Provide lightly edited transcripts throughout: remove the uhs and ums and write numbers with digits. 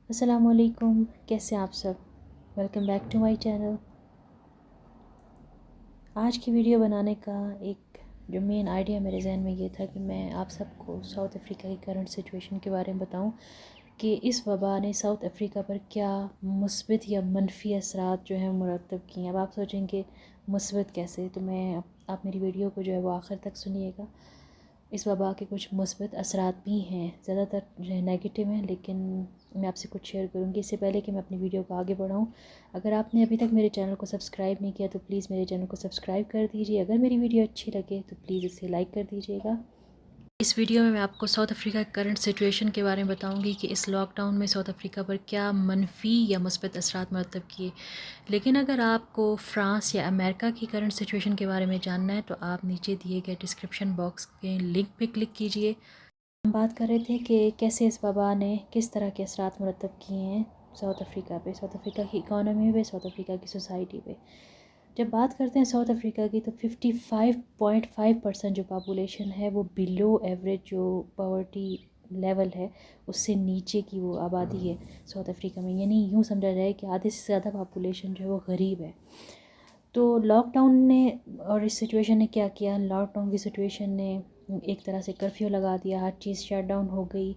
السلام علیکم، کیسے ہیں آپ سب؟ Welcome back to my channel. آج کی ویڈیو بنانے کا ایک جو مین آئیڈیا میرے ذہن میں یہ تھا کہ میں آپ سب کو ساؤتھ افریقہ کی کرنٹ سچویشن کے بارے میں بتاؤں کہ اس وبا نے ساؤتھ افریقہ پر کیا مثبت یا منفی اثرات جو ہیں مرتب کیے ہیں۔ اب آپ سوچیں کہ مثبت کیسے، تو آپ میری ویڈیو کو جو ہے وہ آخر تک سنیے گا۔ اس وبا کے کچھ مثبت اثرات بھی ہیں، زیادہ تر جو ہے نیگیٹو ہیں، لیکن میں آپ سے کچھ شیئر کروں گی۔ اس سے پہلے کہ میں اپنی ویڈیو کو آگے بڑھاؤں، اگر آپ نے ابھی تک میرے چینل کو سبسکرائب نہیں کیا تو پلیز میرے چینل کو سبسکرائب کر دیجیے۔ اگر میری ویڈیو اچھی لگے تو پلیز اسے لائک کر دیجیے گا۔ اس ویڈیو میں آپ کو ساؤتھ افریقہ کی کرنٹ سچویشن کے بارے میں بتاؤں گی کہ اس لاک ڈاؤن میں ساؤتھ افریقہ پر کیا منفی یا مثبت اثرات مرتب کیے۔ لیکن اگر آپ کو فرانس یا امریکہ کی کرنٹ سچویشن کے بارے میں جاننا ہے تو آپ نیچے دیے گئے ڈسکرپشن باکس کے لنک پہ کلک کیجیے۔ ہم بات کر رہے تھے کہ کیسے اس وبا نے کس طرح کے اثرات مرتب کیے ہیں ساؤتھ افریقہ پہ، ساؤتھ افریقہ کی اکانومی پہ، ساؤتھ افریقہ کی سوسائٹی پہ۔ جب بات کرتے ہیں ساؤتھ افریقہ کی تو 55.5% جو پاپولیشن ہے وہ بیلو ایوریج جو پاورٹی لیول ہے اس سے نیچے کی وہ آبادی ہے ساؤتھ افریقہ میں، یعنی یوں سمجھا جائے کہ آدھے سے زیادہ پاپولیشن جو ہے وہ غریب ہے۔ تو لاک ڈاؤن نے اور اس سچویشن نے کیا کیا، لاک ڈاؤن کی سچویشن نے ایک طرح سے کرفیو لگا دیا، ہر چیز شٹ ڈاؤن ہو گئی۔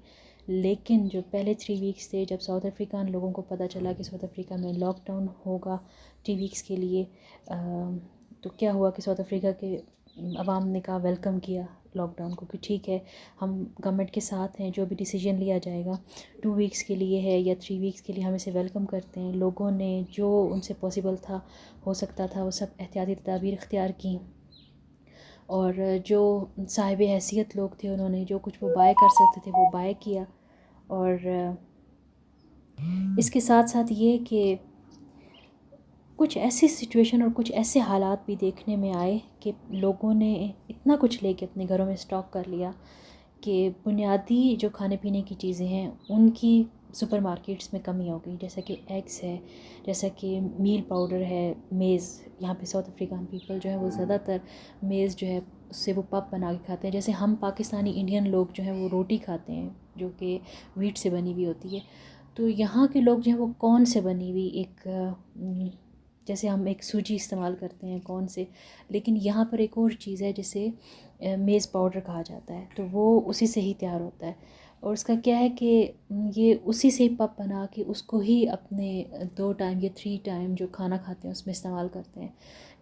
لیکن جو پہلے 3 ویکس تھے، جب ساؤتھ افریقن لوگوں کو پتہ چلا کہ ساؤتھ افریقہ میں لاک ڈاؤن ہوگا 3 ویکس کے لیے، تو کیا ہوا کہ ساؤتھ افریقہ کے عوام نے کہا ویلکم کیا لاک ڈاؤن کو کہ ٹھیک ہے، ہم گورنمنٹ کے ساتھ ہیں، جو بھی ڈیسیجن لیا جائے گا 2 ویکس کے لیے ہے یا 3 ویکس کے لیے، ہم اسے ویلکم کرتے ہیں۔ لوگوں نے جو ان سے پاسبل تھا، ہو سکتا تھا، وہ سب احتیاطی تدابیر اختیار کیں، اور جو صاحب حیثیت لوگ تھے انہوں نے جو کچھ وہ بائے کر سکتے تھے وہ بائے کیا۔ اور اس کے ساتھ ساتھ یہ کہ کچھ ایسی سچویشن اور کچھ ایسے حالات بھی دیکھنے میں آئے کہ لوگوں نے اتنا کچھ لے کے اپنے گھروں میں اسٹاک کر لیا کہ بنیادی جو کھانے پینے کی چیزیں ہیں ان کی سپر مارکیٹس میں کمی ہو گئی، جیسا کہ ایگس ہے، جیسا کہ میل پاؤڈر ہے، میز۔ یہاں پہ ساؤتھ افریقن پیپل جو ہے وہ زیادہ تر میز جو ہے اس سے وہ پپ بنا کے کھاتے ہیں، جیسے ہم پاکستانی انڈین لوگ جو ہیں وہ روٹی کھاتے ہیں جو کہ ویٹ سے بنی ہوئی ہوتی ہے، تو یہاں کے لوگ جو ہیں وہ کون سے بنی ہوئی ایک جیسے ہم ایک سوجی استعمال کرتے ہیں کون سے، لیکن یہاں پر ایک اور چیز ہے جسے میز پاؤڈر کہا جاتا ہے، تو وہ اسی سے ہی تیار ہوتا ہے، اور اس کا کیا ہے کہ یہ اسی سے ہی پپ بنا کے اس کو ہی اپنے 2 ٹائم یا 3 ٹائم جو کھانا کھاتے ہیں اس میں استعمال کرتے ہیں۔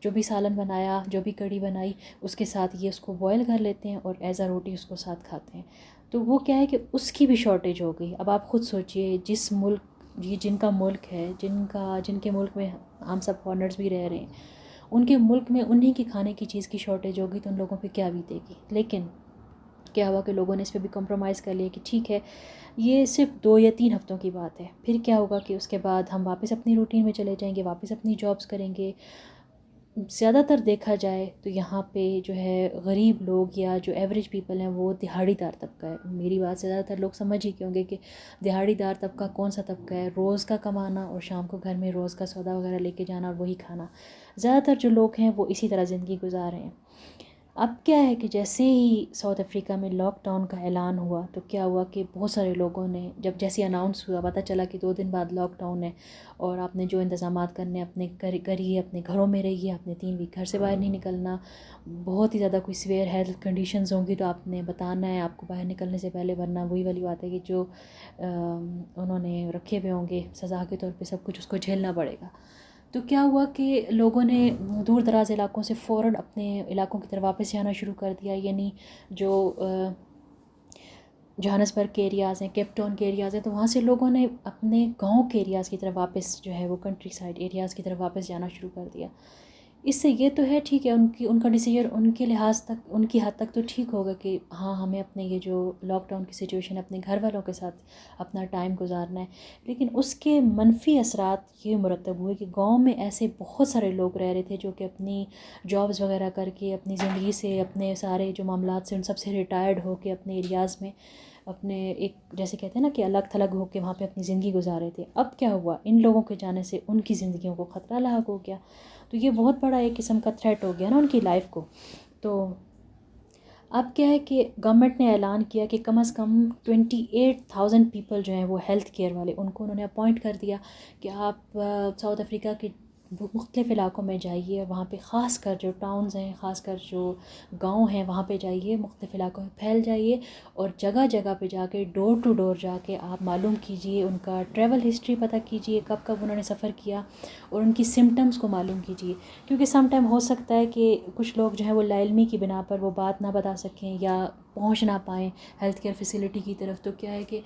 جو بھی سالن بنایا، جو بھی کڑی بنائی، اس کے ساتھ یہ اس کو بوائل کر لیتے ہیں اور ایز اے روٹی اس کو ساتھ کھاتے ہیں۔ تو وہ کیا ہے کہ اس کی بھی شارٹیج ہو گئی۔ اب آپ خود سوچئے، جس ملک یہ جن کا ملک ہے، جن کے ملک میں ہم سب فارنرز بھی رہ رہے ہیں، ان کے ملک میں انہی کی کھانے کی چیز کی شارٹیج ہوگی تو ان لوگوں پہ کیا بیتے گی۔ لیکن کیا ہوا کہ لوگوں نے اس پہ بھی کمپرومائز کر لیا کہ ٹھیک ہے، یہ صرف 2 یا 3 ہفتوں کی بات ہے، پھر کیا ہوگا کہ اس کے بعد ہم واپس اپنی روٹین میں چلے جائیں گے، واپس اپنی جابز کریں گے۔ زیادہ تر دیکھا جائے تو یہاں پہ جو ہے غریب لوگ یا جو ایوریج پیپل ہیں وہ دہاڑی دار طبقہ ہے۔ میری بات سے زیادہ تر لوگ سمجھ ہی کیوں گے کہ دہاڑی دار طبقہ کون سا طبقہ ہے، روز کا کمانا اور شام کو گھر میں روز کا سودا وغیرہ لے کے جانا اور وہی کھانا۔ زیادہ تر جو لوگ ہیں وہ اسی طرح زندگی گزار رہے ہیں۔ اب کیا ہے کہ جیسے ہی ساؤتھ افریقہ میں لاک ڈاؤن کا اعلان ہوا تو کیا ہوا کہ بہت سارے لوگوں نے جیسے اناؤنس ہوا، پتہ چلا کہ 2 دن بعد لاک ڈاؤن ہے اور آپ نے جو انتظامات کرنے اپنے کریے، اپنے گھروں میں رہیے، آپ نے 3 ویک گھر سے باہر نہیں نکلنا، بہت ہی زیادہ کوئی سیویئر ہیلتھ کنڈیشنز ہوں گی تو آپ نے بتانا ہے آپ کو باہر نکلنے سے پہلے، ورنہ وہی والی بات ہے کہ جو انہوں نے رکھے ہوئے ہوں گے سزا کے طور پہ سب کچھ اس کو جھیلنا پڑے گا۔ تو کیا ہوا کہ لوگوں نے دور دراز علاقوں سے فوراً اپنے علاقوں کی طرف واپس جانا شروع کر دیا، یعنی جو جوہانسبرگ کے ایریاز ہیں، کیپ ٹاؤن کے ایریاز ہیں، تو وہاں سے لوگوں نے اپنے گاؤں کے ایریاز کی طرف واپس جو ہے وہ کنٹری سائڈ ایریاز کی طرف واپس جانا شروع کر دیا۔ اس سے یہ تو ہے ٹھیک ہے، ان کا ڈیسیجن ان کے لحاظ تک، ان کی حد تک تو ٹھیک ہوگا کہ ہاں ہمیں اپنے یہ جو لاک ڈاؤن کی سچویشن اپنے گھر والوں کے ساتھ اپنا ٹائم گزارنا ہے، لیکن اس کے منفی اثرات یہ مرتب ہوئے کہ گاؤں میں ایسے بہت سارے لوگ رہ رہے تھے جو کہ اپنی جابز وغیرہ کر کے، اپنی زندگی سے، اپنے سارے جو معاملات سے ان سب سے ریٹائرڈ ہو کے اپنے ایریاز میں اپنے ایک جیسے کہتے ہیں نا کہ الگ تھلگ ہو کے وہاں پہ اپنی زندگی گزار رہے تھے۔ اب کیا ہوا، ان لوگوں کے جانے سے ان کی زندگیوں کو خطرہ لاحق ہو گیا، تو یہ بہت بڑا ایک قسم کا تھریٹ ہو گیا نا ان کی لائف کو۔ تو اب کیا ہے کہ گورنمنٹ نے اعلان کیا کہ کم از کم 28,000 پیپل جو ہیں وہ ہیلتھ کیئر والے، ان کو انہوں نے اپوائنٹ کر دیا کہ آپ ساؤتھ افریقہ کے مختلف علاقوں میں جائیے، وہاں پہ خاص کر جو ٹاؤنز ہیں، خاص کر جو گاؤں ہیں، وہاں پہ جائیے، مختلف علاقوں میں پھیل جائیے اور جگہ جگہ پہ جا کے ڈور ٹو ڈور جا کے آپ معلوم کیجئے، ان کا ٹریول ہسٹری پتہ کیجئے، کب کب انہوں نے سفر کیا، اور ان کی سمٹمز کو معلوم کیجئے، کیونکہ سم ٹائم ہو سکتا ہے کہ کچھ لوگ جو ہیں وہ لا علمی کی بنا پر وہ بات نہ بتا سکیں یا پہنچ نہ پائیں ہیلتھ کیئر فیسلٹی کی طرف. تو کیا ہے کہ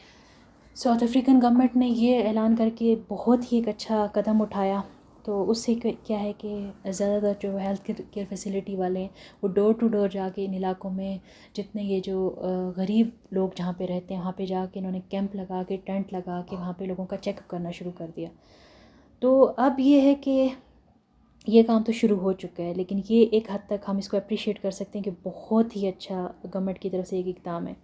ساؤتھ افریقن گورنمنٹ نے یہ اعلان کر کے بہت ہی ایک اچھا قدم اٹھایا. تو اس سے کیا ہے کہ زیادہ تر جو ہیلتھ کیئر فیسلٹی والے ہیں وہ ڈور ٹو ڈور جا کے ان علاقوں میں جتنے یہ جو غریب لوگ جہاں پہ رہتے ہیں وہاں پہ جا کے انہوں نے کیمپ لگا کے، ٹینٹ لگا کے وہاں پہ لوگوں کا چیک اپ کرنا شروع کر دیا. تو اب یہ ہے کہ یہ کام تو شروع ہو چکا ہے، لیکن یہ ایک حد تک ہم اس کو اپریشیٹ کر سکتے ہیں کہ بہت ہی اچھا گورنمنٹ کی طرف سے ایک اقدام ہے.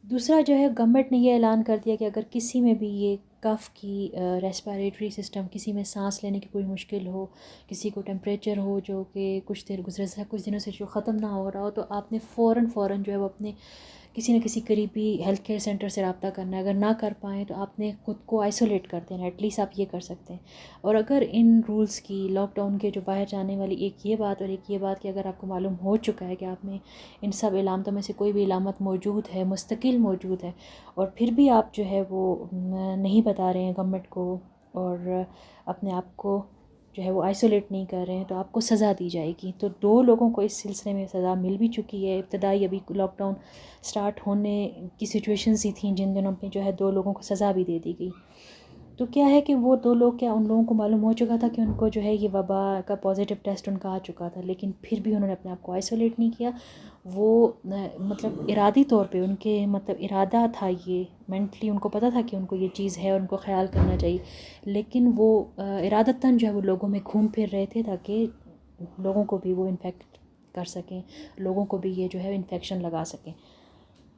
دوسرا جو ہے گورنمنٹ نے یہ اعلان کر دیا کہ اگر کسی میں بھی یہ کف کی ریسپیریٹری سسٹم، کسی میں سانس لینے کی کوئی مشکل ہو، کسی کو ٹیمپریچر ہو جو کہ کچھ دیر گزرے سے کچھ دنوں سے جو ختم نہ ہو رہا ہو، تو آپ نے فوراً جو ہے وہ اپنے کسی نہ کسی قریبی ہیلتھ کیئر سینٹر سے رابطہ کرنا ہے. اگر نہ کر پائیں تو آپ نے خود کو آئسولیٹ کر دینا، ایٹ لیسٹ آپ یہ کر سکتے ہیں. اور اگر ان رولز کی لاک ڈاؤن کے جو باہر جانے والی ایک یہ بات اور ایک یہ بات کہ اگر آپ کو معلوم ہو چکا ہے کہ آپ میں ان سب علامتوں میں سے کوئی بھی علامت موجود ہے، مستقل موجود ہے، اور پھر بھی آپ جو ہے وہ نہیں بتا رہے ہیں گورنمنٹ کو اور اپنے آپ کو جو ہے وہ آئسولیٹ نہیں کر رہے ہیں، تو آپ کو سزا دی جائے گی. تو 2 لوگوں کو اس سلسلے میں سزا مل بھی چکی ہے. ابتدائی ابھی لاک ڈاؤن سٹارٹ ہونے کی سچویشنز ہی تھیں جن دنوں پہ جو ہے 2 لوگوں کو سزا بھی دے دی گئی. تو کیا ہے کہ وہ 2 لوگ، کیا ان لوگوں کو معلوم ہو چکا تھا کہ ان کو جو ہے یہ وبا کا پازیٹیو ٹیسٹ ان کا آ چکا تھا، لیکن پھر بھی انہوں نے اپنے آپ کو آئسولیٹ نہیں کیا. وہ مطلب ارادی طور پہ ان کے مطلب ارادہ تھا، یہ مینٹلی ان کو پتہ تھا کہ ان کو یہ چیز ہے اور ان کو خیال کرنا چاہیے، لیکن وہ ارادتاً جو ہے وہ لوگوں میں گھوم پھر رہے تھے تاکہ لوگوں کو بھی وہ انفیکٹ کر سکیں، لوگوں کو بھی یہ جو ہے انفیکشن لگا سکیں.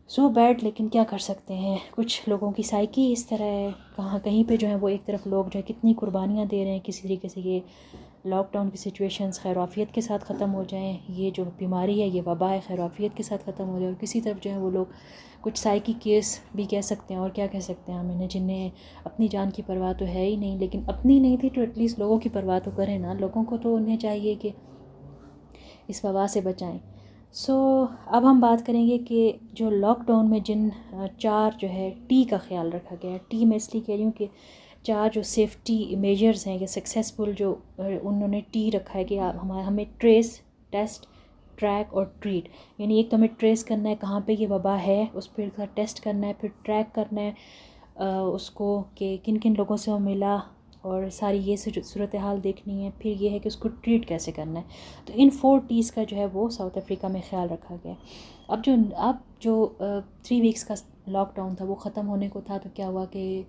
سو بیڈ، لیکن کیا کر سکتے ہیں، کچھ لوگوں کی سائیکی اس طرح ہے. کہیں پہ جو ہے وہ ایک طرف لوگ جو ہے کتنی قربانیاں دے رہے ہیں کسی طریقے سے یہ لاک ڈاؤن کی سچویشنز خیر وافیت کے ساتھ ختم ہو جائیں، یہ جو بیماری ہے، یہ وبا ہے، خیر وافیت کے ساتھ ختم ہو جائے. اور کسی طرف جو ہے وہ لوگ کچھ سائیکی کیس بھی کہہ سکتے ہیں، اور کیا کہہ سکتے ہیں ہم انہیں، جنہیں اپنی جان کی پرواہ تو ہے ہی نہیں، لیکن اپنی نہیں تھی تو ایٹ لیسٹ لوگوں کی پرواہ تو کریں نا. لوگوں کو تو انہیں چاہیے کہ اس وبا سے بچائیں. اب ہم بات کریں گے کہ جو لاک ڈاؤن میں جن 4 جو ہے ٹی کا خیال رکھا گیا ہے. ٹی میں اس لیے کہہ رہی ہوں کہ 4 جو سیفٹی میجرز ہیں یا سکسیزفل جو انہوں نے ٹی رکھا ہے کہ ہمیں ٹریس، ٹیسٹ، ٹریک اور ٹریٹ. یعنی ایک تو ہمیں ٹریس کرنا ہے کہاں پہ یہ وبا ہے، اس پہ ٹیسٹ کرنا ہے، پھر ٹریک کرنا ہے اس کو کہ کن کن لوگوں سے وہ ملا، اور ساری یہ صورتحال دیکھنی ہے. پھر یہ ہے کہ اس کو ٹریٹ کیسے کرنا ہے. تو ان 4 ٹیز کا جو ہے وہ ساؤتھ افریقہ میں خیال رکھا گیا. اب جو 3 ویکس کا لاک ڈاؤن تھا وہ ختم ہونے کو تھا، تو کیا ہوا کہ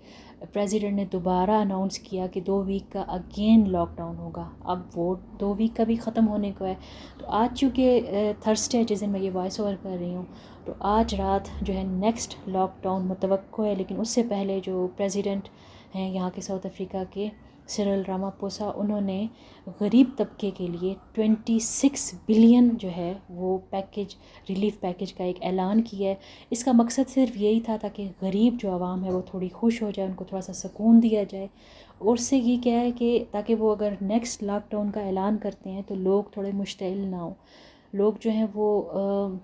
پریزیڈنٹ نے دوبارہ اناؤنس کیا کہ 2 ویک کا اگین لاک ڈاؤن ہوگا. اب وہ 2 ویک کا بھی ختم ہونے کو ہے. تو آج چونکہ تھرسڈے جس دن میں یہ وائس اوور کر رہی ہوں، تو آج رات جو ہے نیکسٹ لاک ڈاؤن متوقع ہے. لیکن اس سے پہلے جو پریزیڈنٹ ہیں یہاں کے ساؤتھ افریقہ کے، سرل راماپوسا، انہوں نے غریب طبقے کے لیے 26 بلین جو ہے وہ پیکیج، ریلیف پیکیج کا ایک اعلان کیا ہے. اس کا مقصد صرف یہی تھا تاکہ غریب جو عوام ہے وہ تھوڑی خوش ہو جائے، ان کو تھوڑا سا سکون دیا جائے. اور اس سے یہ کیا ہے کہ تاکہ وہ اگر نیکسٹ لاک ڈاؤن کا اعلان کرتے ہیں تو لوگ تھوڑے مشتعل نہ ہوں. لوگ جو ہیں وہ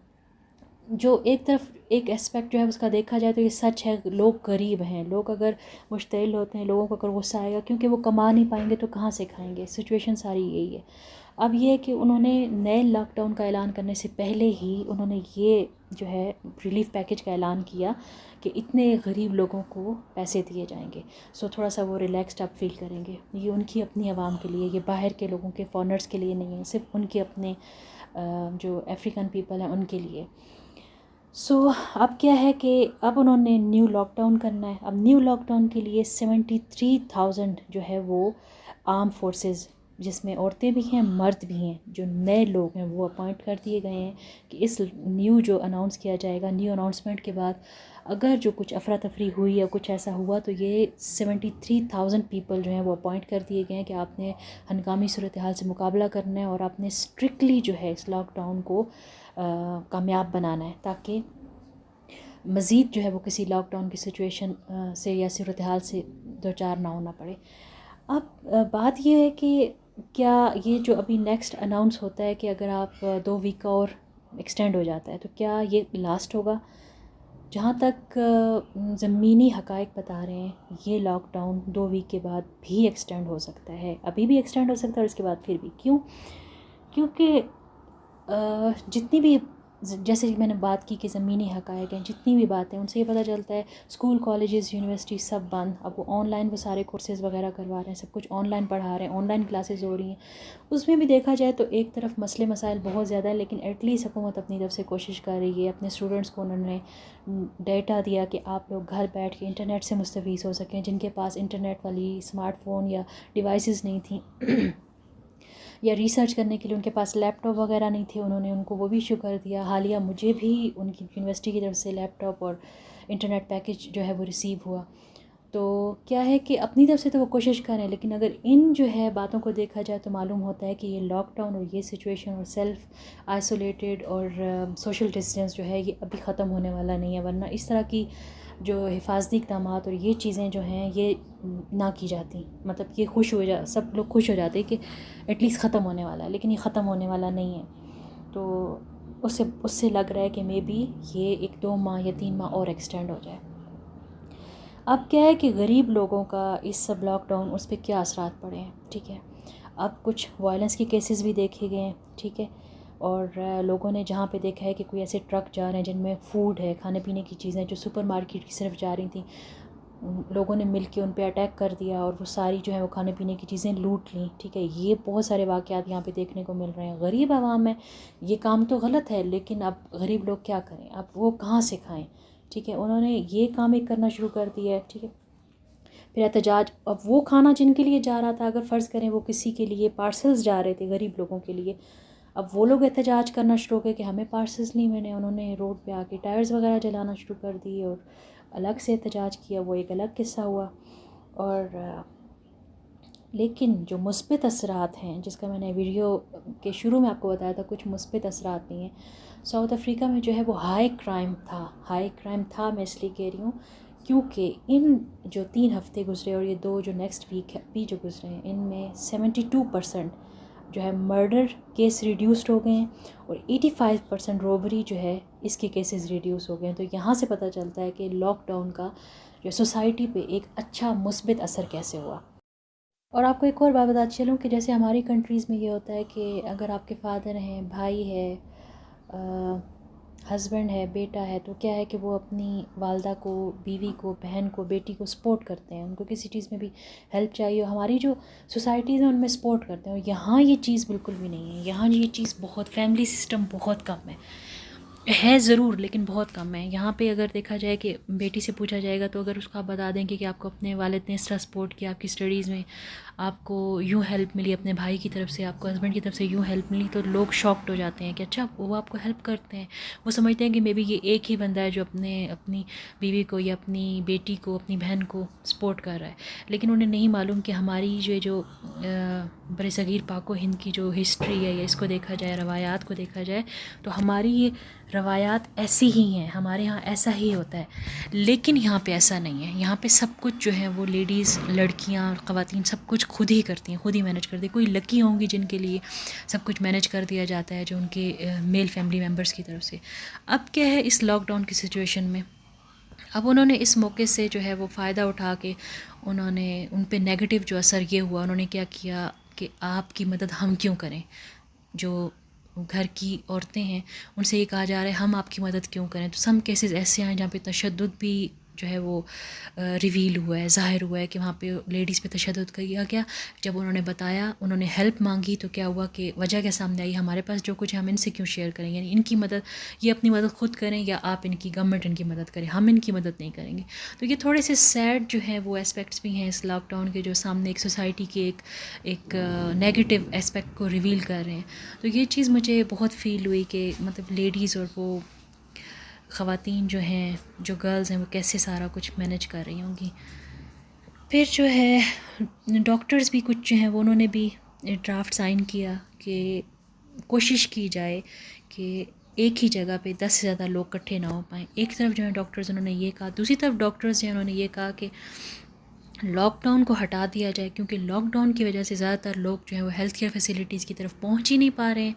جو ایک طرف ایک اسپیکٹ جو ہے اس کا دیکھا جائے تو یہ سچ ہے، لوگ غریب ہیں. لوگ اگر مشتعل ہوتے ہیں، لوگوں کو اگر غصہ آئے گا کیونکہ وہ کما نہیں پائیں گے تو کہاں سے کھائیں گے. سچویشن ساری یہی ہے. اب یہ ہے کہ انہوں نے نئے لاک ڈاؤن کا اعلان کرنے سے پہلے ہی انہوں نے یہ جو ہے ریلیف پیکیج کا اعلان کیا کہ اتنے غریب لوگوں کو پیسے دیے جائیں گے. تھوڑا سا وہ ریلیکسڈ اب فیل کریں گے. یہ ان کی اپنی عوام کے لیے، یہ باہر کے لوگوں کے فارنرز کے لیے نہیں ہے، صرف ان کے اپنے جو افریقن پیپل ہیں ان کے لیے. اب کیا ہے کہ اب انہوں نے نیو لاک ڈاؤن کرنا ہے. اب نیو لاک ڈاؤن کے لیے 73,000 جو ہے وہ آرم فورسز جس میں عورتیں بھی ہیں مرد بھی ہیں، جو نئے لوگ ہیں وہ اپوائنٹ کر دیے گئے ہیں کہ اس نیو جو اناؤنس کیا جائے گا، نیو اناؤنسمنٹ کے بعد اگر جو کچھ افراتفری ہوئی یا کچھ ایسا ہوا تو یہ 73,000 پیپل جو ہیں وہ اپوائنٹ کر دیے گئے ہیں کہ آپ نے ہنگامی صورتحال سے مقابلہ کرنا ہے اور آپ نے اسٹرکٹلی جو ہے اس لاک ڈاؤن کو کامیاب بنانا ہے، تاکہ مزید جو ہے وہ کسی لاک ڈاؤن کی سچویشن سے یا صورتحال سے دوچار نہ ہونا پڑے۔ اب بات یہ ہے کہ کیا یہ جو ابھی نیکسٹ اناؤنس ہوتا ہے کہ اگر آپ 2 ویک کا اور ایکسٹینڈ ہو جاتا ہے تو کیا یہ لاسٹ ہوگا؟ جہاں تک زمینی حقائق بتا رہے ہیں یہ لاک ڈاؤن 2 ویک کے بعد بھی ایکسٹینڈ ہو سکتا ہے، ابھی بھی ایکسٹینڈ ہو سکتا ہے اور اس کے بعد پھر بھی کیوں؟ کیونکہ جتنی بھی جیسے میں نے بات کی کہ زمینی حقائق ہیں، جتنی بھی باتیں ان سے یہ پتہ چلتا ہے اسکول کالجز یونیورسٹی سب بند، اب وہ آن لائن وہ سارے کورسز وغیرہ کروا رہے ہیں، سب کچھ آن لائن پڑھا رہے ہیں، آن لائن کلاسز ہو رہی ہیں۔ اس میں بھی دیکھا جائے تو ایک طرف مسئلے مسائل بہت زیادہ ہے، لیکن ایٹ لیسٹ حکومت اپنی طرف سے کوشش کر رہی ہے، اپنے اسٹوڈنٹس کو انہوں نے ڈیٹا دیا کہ آپ لوگ گھر بیٹھ کے انٹرنیٹ سے مستفیض ہو سکیں، جن کے پاس انٹرنیٹ والی اسمارٹ فون یا ڈیوائسز نہیں تھیں یا ریسرچ کرنے کے لیے ان کے پاس لیپ ٹاپ وغیرہ نہیں تھے، انہوں نے ان کو وہ بھی ایشو کر دیا۔ حالیہ مجھے بھی ان کی یونیورسٹی کی طرف سے لیپ ٹاپ اور انٹرنیٹ پیکج جو ہے وہ ریسیو ہوا۔ تو کیا ہے کہ اپنی طرف سے تو وہ کوشش کریں، لیکن اگر ان جو ہے باتوں کو دیکھا جائے تو معلوم ہوتا ہے کہ یہ لاک ڈاؤن اور یہ سچویشن اور سیلف آئسولیٹڈ اور سوشل ڈسٹینس جو ہے یہ ابھی ختم ہونے والا نہیں ہے، ورنہ اس طرح کی جو حفاظتی اقدامات اور یہ چیزیں جو ہیں یہ نہ کی جاتی، مطلب یہ سب لوگ خوش ہو جاتے کہ ایٹ لیسٹ ختم ہونے والا ہے، لیکن یہ ختم ہونے والا نہیں ہے۔ تو اس سے لگ رہا ہے کہ مے بی یہ 1-2 ماہ یا 3 ماہ اور ایکسٹینڈ ہو جائے۔ اب کیا ہے کہ غریب لوگوں کا اس سب لاک ڈاؤن اس پہ کیا اثرات پڑے ہیں، ٹھیک ہے۔ اب کچھ وائلنس کے کیسز بھی دیکھے گئے ہیں، ٹھیک ہے، اور لوگوں نے جہاں پہ دیکھا ہے کہ کوئی ایسے ٹرک جا رہے ہیں جن میں فوڈ ہے، کھانے پینے کی چیزیں جو سپر مارکیٹ کی صرف جا رہی تھیں، لوگوں نے مل کے ان پہ اٹیک کر دیا اور وہ ساری جو ہے وہ کھانے پینے کی چیزیں لوٹ لیں، ٹھیک ہے۔ یہ بہت سارے واقعات یہاں پہ دیکھنے کو مل رہے ہیں۔ غریب عوام ہے، یہ کام تو غلط ہے، لیکن اب غریب لوگ کیا کریں، اب وہ کہاں سے کھائیں، ٹھیک ہے۔ انہوں نے یہ کام ایک کرنا شروع کر دیا ہے، ٹھیک ہے۔ پھر احتجاج، اب وہ کھانا جن کے لیے جا رہا تھا، اگر فرض کریں وہ کسی کے لیے پارسلز جا رہے تھے غریب لوگوں کے لیے، اب وہ لوگ احتجاج کرنا شروع ہو گئے کہ ہمیں پارسلز نہیں ملے، انہوں نے روڈ پہ آ کے ٹائرز وغیرہ جلانا شروع کر دی اور الگ سے احتجاج کیا، وہ ایک الگ قصہ ہوا۔ اور لیکن جو مثبت اثرات ہیں، جس کا میں نے ویڈیو کے شروع میں آپ کو بتایا تھا کچھ مثبت اثرات بھی ہیں۔ ساؤتھ افریقہ میں جو ہے وہ ہائی کرائم تھا، میں اس لیے کہہ رہی ہوں کیونکہ ان جو 3 ہفتے گزرے اور یہ 2 جو نیکسٹ ویک بھی جو گزرے ہیں، ان میں 72% جو ہے مرڈر کیس ریڈیوسڈ ہو گئے ہیں اور 85% روبری جو ہے اس کے کیسز ریڈیوس ہو گئے ہیں۔ تو یہاں سے پتہ چلتا ہے کہ لاک ڈاؤن کا جو سوسائٹی پہ ایک اچھا مثبت اثر کیسے ہوا۔ اور آپ کو ایک اور بات بتاتی چلوں کہ جیسے ہماری کنٹریز میں یہ ہوتا ہے کہ اگر آپ کے فادر ہیں، بھائی ہے، ہسبینڈ ہے، بیٹا ہے، تو کیا ہے کہ وہ اپنی والدہ کو، بیوی کو، بہن کو، بیٹی کو سپورٹ کرتے ہیں، ان کو کسی چیز میں بھی ہیلپ چاہیے، ہماری جو سوسائٹیز ہیں ان میں سپورٹ کرتے ہیں۔ اور یہاں یہ چیز بالکل بھی نہیں ہے، یہاں یہ چیز بہت، فیملی سسٹم بہت کم ہے ضرور لیکن بہت کم ہے۔ یہاں پہ اگر دیکھا جائے کہ بیٹی سے پوچھا جائے گا تو اگر اس کو آپ بتا دیں کہ آپ کو اپنے والد نے اس طرح سپورٹ کیا، آپ کی اسٹڈیز میں آپ کو یوں ہیلپ ملی، اپنے بھائی کی طرف سے، آپ کو ہسبینڈ کی طرف سے یوں ہیلپ ملی، تو لوگ شاکڈ ہو جاتے ہیں کہ اچھا وہ آپ کو ہیلپ کرتے ہیں۔ وہ سمجھتے ہیں کہ مے بی یہ ایک ہی بندہ ہے جو اپنی بیوی کو یا اپنی بیٹی کو، اپنی بہن کو سپورٹ کر رہا ہے، لیکن انہیں نہیں معلوم کہ ہماری جو بر صغیر پاک و ہند کی جو ہسٹری ہے یا اس کو دیکھا جائے، روایات کو دیکھا جائے تو ہماری یہ روایات ایسی ہی ہیں، ہمارے ہاں ایسا ہی ہوتا ہے، لیکن یہاں پہ ایسا نہیں ہے۔ یہاں پہ سب کچھ جو ہے وہ لیڈیز، لڑکیاں، خواتین سب کچھ خود ہی کرتی ہیں، خود ہی مینج کرتی ہیں۔ کوئی لکی ہوں گی جن کے لیے سب کچھ مینج کر دیا جاتا ہے جو ان کے میل فیملی ممبرس کی طرف سے۔ اب کیا ہے اس لاک ڈاؤن کی سچویشن میں، اب انہوں نے اس موقع سے جو ہے وہ فائدہ اٹھا کے انہوں نے ان پہ نیگیٹو جو اثر یہ ہوا، انہوں نے کیا کیا کہ آپ کی مدد ہم کیوں کریں، جو گھر کی عورتیں ہیں ان سے یہ کہا جا رہا ہے ہم آپ کی مدد کیوں کریں۔ تو سم کیسز ایسے ہیں جہاں پہ تشدد بھی جو ہے وہ ریویل ہوا ہے، ظاہر ہوا ہے کہ وہاں پہ لیڈیز پہ تشدد کیا گیا. جب انہوں نے بتایا، انہوں نے ہیلپ مانگی، تو کیا ہوا کہ وجہ کیا سامنے آئی، ہمارے پاس جو کچھ ہے ہم ان سے کیوں شیئر کریں، یعنی ان کی مدد، یہ اپنی مدد خود کریں یا آپ ان کی گورنمنٹ ان کی مدد کریں، ہم ان کی مدد نہیں کریں گے. تو یہ تھوڑے سے سیڈ جو ہیں وہ اسپیکٹس بھی ہیں اس لاک ڈاؤن کے، جو سامنے ایک سوسائٹی کے ایک نیگیٹو اسپیکٹ کو ریویل کر رہے ہیں. تو یہ چیز مجھے بہت فیل ہوئی کہ مطلب لیڈیز اور وہ خواتین جو ہیں، جو گرلز ہیں، وہ کیسے سارا کچھ مینیج کر رہی ہوں گی. پھر جو ہے ڈاکٹرز بھی کچھ جو ہیں وہ انہوں نے بھی ڈرافٹ سائن کیا کہ کوشش کی جائے کہ ایک ہی جگہ پہ 10 سے زیادہ لوگ اکٹھے نہ ہو پائیں. ایک طرف جو ہے ڈاکٹرز انہوں نے یہ کہا، دوسری طرف ڈاکٹرز جو ہیں انہوں نے یہ کہا کہ لاک ڈاؤن کو ہٹا دیا جائے، کیونکہ لاک ڈاؤن کی وجہ سے زیادہ تر لوگ جو ہیں وہ ہیلتھ کیئر فیسلٹیز کی طرف پہنچ ہی نہیں پا رہے ہیں،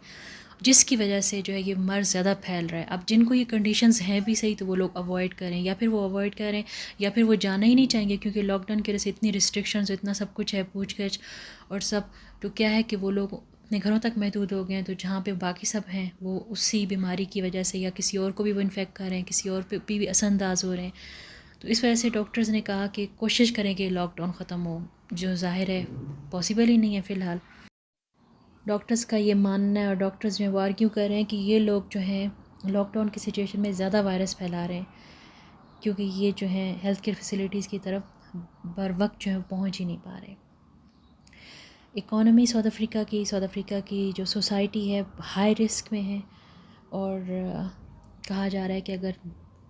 جس کی وجہ سے جو ہے یہ مرض زیادہ پھیل رہا ہے. اب جن کو یہ کنڈیشنز ہیں بھی صحیح تو وہ لوگ اوائڈ کریں، یا پھر وہ اوائڈ کریں یا پھر وہ جانا ہی نہیں چاہیں گے، کیونکہ لاک ڈاؤن کی وجہ سے اتنی ریسٹرکشنز، اتنا سب کچھ ہے، پوچھ گچھ اور سب. تو کیا ہے کہ وہ لوگ اپنے گھروں تک محدود ہو گئے ہیں، تو جہاں پہ باقی سب ہیں وہ اسی بیماری کی وجہ سے یا کسی اور کو بھی وہ انفیکٹ کر رہے ہیں، کسی اور پہ بھی اثر انداز ہو رہے ہیں. تو اس وجہ سے ڈاکٹرز نے کہا کہ کوشش کریں کہ لاک ڈاؤن ختم ہو، جو ظاہر ہے پاسبل ہی نہیں ہے فی الحال. ڈاکٹرز کا یہ ماننا ہے، اور ڈاکٹرز جو ہیں وہ آرگیو کر رہے ہیں کہ یہ لوگ جو ہیں لاک ڈاؤن کی سچویشن میں زیادہ وائرس پھیلا رہے ہیں، کیونکہ یہ جو ہیں ہیلتھ کیئر فیسلٹیز کی طرف بر وقت جو ہے پہنچ ہی نہیں پا رہے. اکانومی ساؤتھ افریقہ کی جو سوسائٹی ہے ہائی رسک میں ہے، اور کہا جا رہا ہے کہ اگر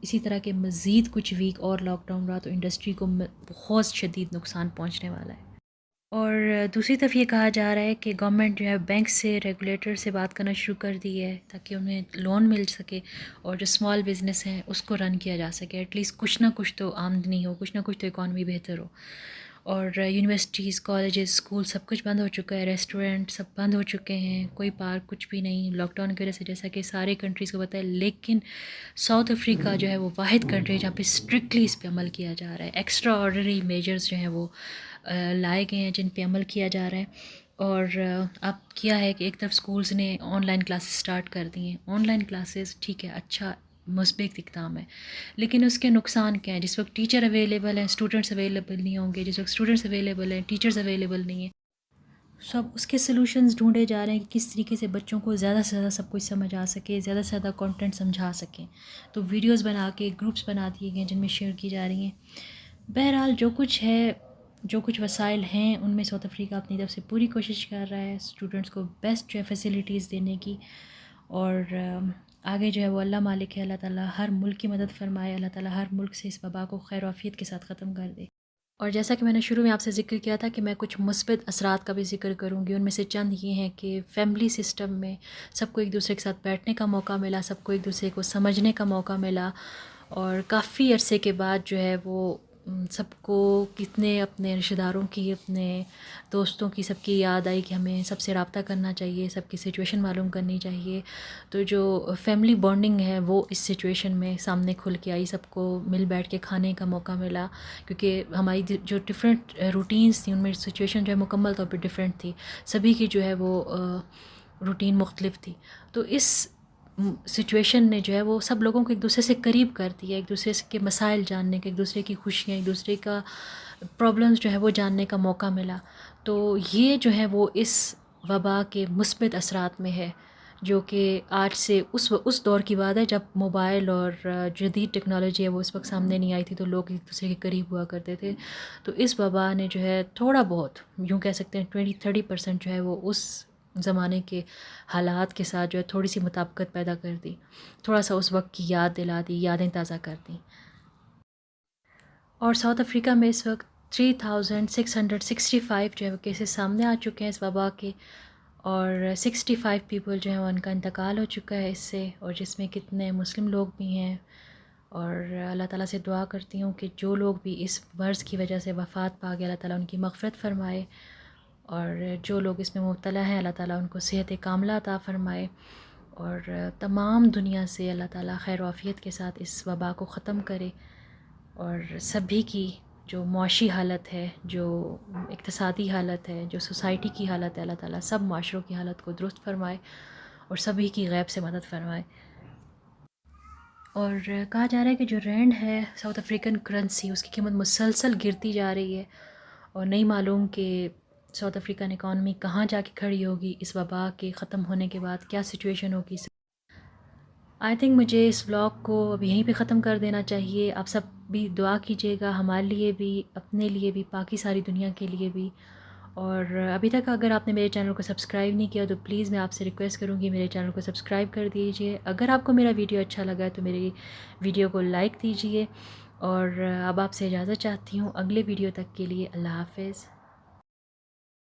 اسی طرح کے مزید کچھ ویک اور لاک ڈاؤن رہا تو انڈسٹری کو بہت شدید نقصان پہنچنے والا ہے. اور دوسری طرف یہ کہا جا رہا ہے کہ گورنمنٹ جو ہے بینک سے، ریگولیٹر سے بات کرنا شروع کر دی ہے تاکہ انہیں لون مل سکے، اور جو اسمال بزنس ہیں اس کو رن کیا جا سکے، ایٹ لیسٹ کچھ نہ کچھ تو آمدنی ہو، کچھ نہ کچھ تو اکانومی بہتر ہو. اور یونیورسٹیز، کالجز، اسکول سب کچھ بند ہو چکا ہے، ریسٹورینٹ سب بند ہو چکے ہیں، کوئی پارک کچھ بھی نہیں لاک ڈاؤن کی وجہ سے، جیسا کہ سارے کنٹریز کو پتہ ہے. لیکن ساؤتھ افریقہ جو ہے وہ واحد کنٹری ہے جہاں پہ اسٹرکٹلی اس پہ عمل کیا جا رہا ہے. ایکسٹرا آرڈنری میجرز جو ہیں وہ لائے گئے ہیں جن پہ عمل کیا جا رہا ہے. اور اب کیا ہے کہ ایک طرف اسکولز نے آن لائن کلاسز سٹارٹ کر دی ہیں. آن لائن کلاسز ٹھیک ہے، اچھا مثبت اقدام ہے، لیکن اس کے نقصان کیا ہیں؟ جس وقت ٹیچر اویلیبل ہیں اسٹوڈنٹس اویلیبل نہیں ہوں گے، جس وقت اسٹوڈنٹس اویلیبل ہیں ٹیچرز اویلیبل نہیں ہیں. سب اس کے سلوشنز ڈھونڈے جا رہے ہیں کہ کس طریقے سے بچوں کو زیادہ سے زیادہ سب کچھ سمجھ آ سکے، زیادہ سے زیادہ کانٹینٹ سمجھا سکیں. تو ویڈیوز بنا کے گروپس بنا دیے گئے ہیں جن میں شیئر کی جا رہی ہیں. بہرحال جو کچھ ہے، جو کچھ وسائل ہیں ان میں ساؤتھ افریقہ اپنی طرف سے پوری کوشش کر رہا ہے اسٹوڈنٹس کو بیسٹ جو ہے فیسلٹیز دینے کی. اور آگے جو ہے وہ اللہ مالک ہے، اللہ تعالیٰ ہر ملک کی مدد فرمائے، اللہ تعالیٰ ہر ملک سے اس وبا کو خیر و عافیت کے ساتھ ختم کر دے. اور جیسا کہ میں نے شروع میں آپ سے ذکر کیا تھا کہ میں کچھ مثبت اثرات کا بھی ذکر کروں گی، ان میں سے چند یہ ہیں کہ فیملی سسٹم میں سب کو ایک دوسرے کے ساتھ بیٹھنے کا موقع ملا، سب کو ایک دوسرے کو سمجھنے کا موقع ملا، اور کافی عرصے کے بعد جو ہے وہ سب کو کتنے اپنے رشتہ داروں کی، اپنے دوستوں کی، سب کی یاد آئی کہ ہمیں سب سے رابطہ کرنا چاہیے، سب کی سچویشن معلوم کرنی چاہیے. تو جو فیملی بانڈنگ ہے وہ اس سچویشن میں سامنے کھل کے آئی، سب کو مل بیٹھ کے کھانے کا موقع ملا، کیونکہ ہماری جو ڈفرینٹ روٹینز تھیں ان میں سچویشن جو ہے مکمل طور پہ ڈفرینٹ تھی، سبھی کی جو ہے وہ روٹین مختلف تھی. تو اس سچویشن نے جو ہے وہ سب لوگوں کو ایک دوسرے سے قریب کر دیا، ایک دوسرے کے مسائل جاننے کے، ایک دوسرے کی خوشیاں، ایک دوسرے کا پرابلمز جو ہے وہ جاننے کا موقع ملا. تو یہ جو ہے وہ اس وبا کے مثبت اثرات میں ہے، جو کہ آج سے اس دور کی بات ہے جب موبائل اور جدید ٹیکنالوجی ہے وہ اس وقت سامنے نہیں آئی تھی، تو لوگ ایک دوسرے کے قریب ہوا کرتے تھے. تو اس وبا نے جو ہے تھوڑا بہت، یوں کہہ سکتے ہیں 20-30% جو ہے وہ اس زمانے کے حالات کے ساتھ جو ہے تھوڑی سی مطابقت پیدا کر دی، تھوڑا سا اس وقت کی یاد دلا دی، یادیں تازہ کر دیں. اور ساؤتھ افریقہ میں اس وقت 3665 جو ہے وہ کیسز سامنے آ چکے ہیں اس وبا کے، اور 65 پیپل جو ہیں ان کا انتقال ہو چکا ہے اس سے، اور جس میں کتنے مسلم لوگ بھی ہیں. اور اللہ تعالیٰ سے دعا کرتی ہوں کہ جو لوگ بھی اس مرض کی وجہ سے وفات پا گئے، اللہ تعالیٰ ان کی مغفرت فرمائے، اور جو لوگ اس میں مبتلا ہیں اللہ تعالیٰ ان کو صحت کاملہ عطا فرمائے، اور تمام دنیا سے اللہ تعالیٰ خیر و عافیت کے ساتھ اس وبا کو ختم کرے، اور سبھی کی جو معاشی حالت ہے، جو اقتصادی حالت ہے، جو سوسائٹی کی حالت ہے، اللہ تعالیٰ سب معاشروں کی حالت کو درست فرمائے اور سبھی کی غیب سے مدد فرمائے. اور کہا جا رہا ہے کہ جو رینڈ ہے ساؤتھ افریقن کرنسی، اس کی قیمت مسلسل گرتی جا رہی ہے، اور نہیں معلوم کہ ساؤتھ افریقن اکانومی کہاں جا کے کھڑی ہوگی اس وبا کے ختم ہونے کے بعد، کیا سچویشن ہوگی۔ آئی تھنک مجھے اس بلاگ کو اب یہیں پہ ختم کر دینا چاہیے۔ آپ سب بھی دعا کیجیے گا ہمارے لیے بھی، اپنے لیے بھی، باقی ساری دنیا کے لیے بھی۔ اور ابھی تک اگر آپ نے میرے چینل کو سبسکرائب نہیں کیا تو پلیز میں آپ سے ریکویسٹ کروں گی میرے چینل کو سبسکرائب کر دیجئے۔ اگر آپ کو میرا ویڈیو اچھا لگا ہے تو میری ویڈیو کو لائک دیجئے، اور اب آپ سے اجازت چاہتی ہوں اگلے ویڈیو تک کے لیے۔ اللہ حافظ۔